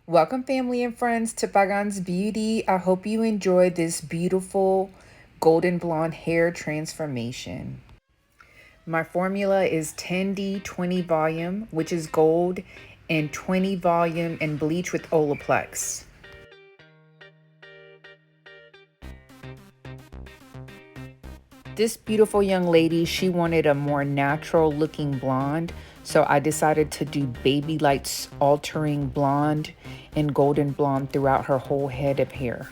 Welcome, family and friends, to Pagan's Beauty. I hope you enjoyed this beautiful golden blonde hair transformation. My formula is 10D 20 volume, which is gold, and 20 volume and bleach with Olaplex. This beautiful young lady, she wanted a more natural looking blonde, so I decided to do baby lights altering blonde and golden blonde throughout her whole head of hair.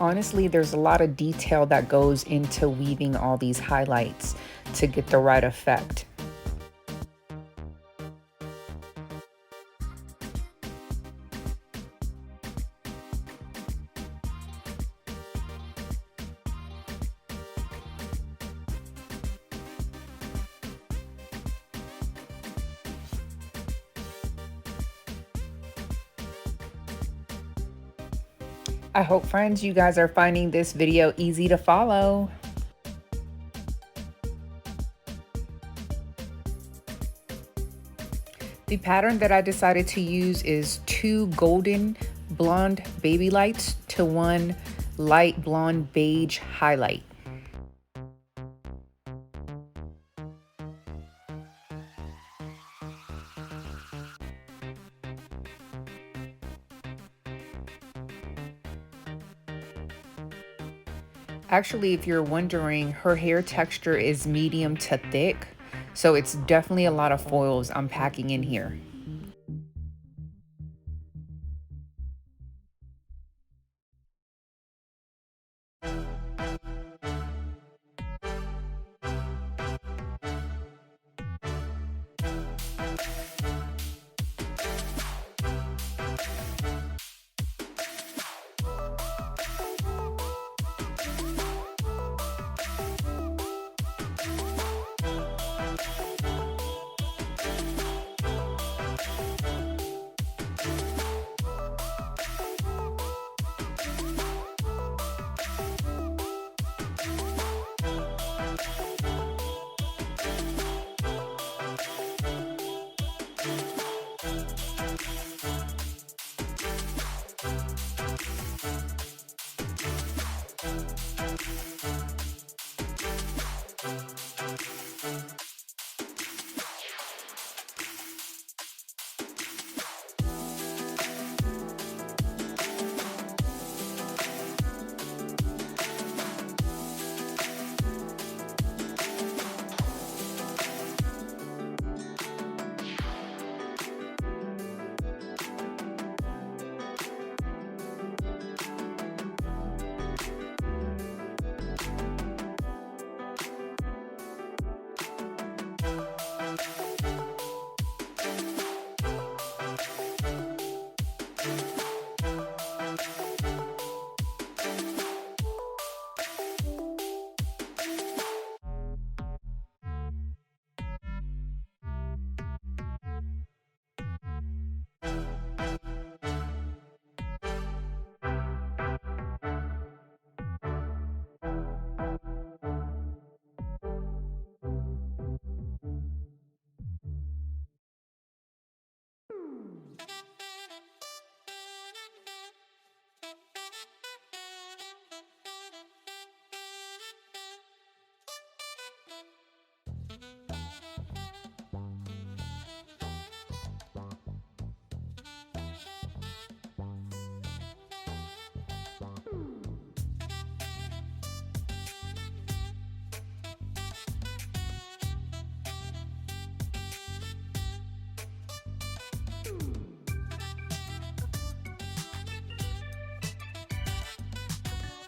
Honestly, there's a lot of detail that goes into weaving all these highlights to get the right effect. I hope, friends, you guys are finding this video easy to follow. The pattern that I decided to use is 2 golden blonde baby lights to 1 light blonde beige highlight. Actually, if you're wondering, her hair texture is medium to thick, so it's definitely a lot of foils I'm packing in here.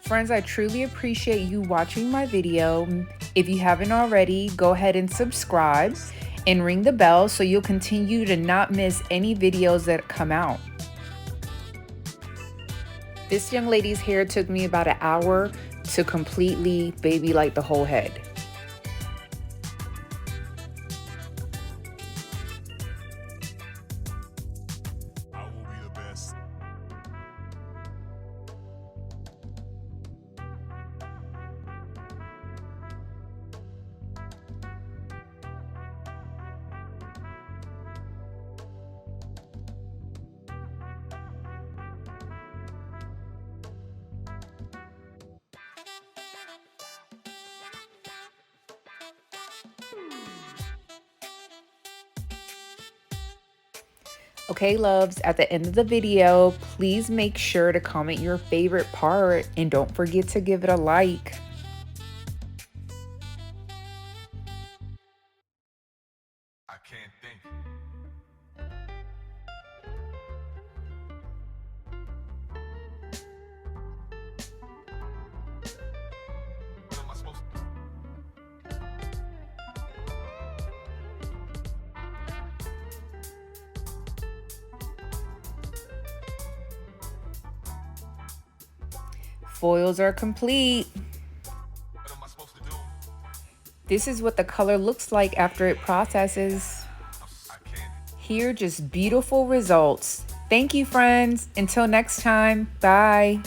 Friends, I truly appreciate you watching my video. If you haven't already, go ahead and subscribe and ring the bell so you'll continue to not miss any videos that come out. This young lady's hair took me about an hour to completely baby light the whole head. Okay, loves, at the end of the video, please make sure to comment your favorite part and don't forget to give it a like. I can't think. What am I supposed to do? Foils are complete. What am I supposed to do? This is what the color looks like after it processes. I can't. Here, just beautiful results. Thank you, friends. Until next time, bye.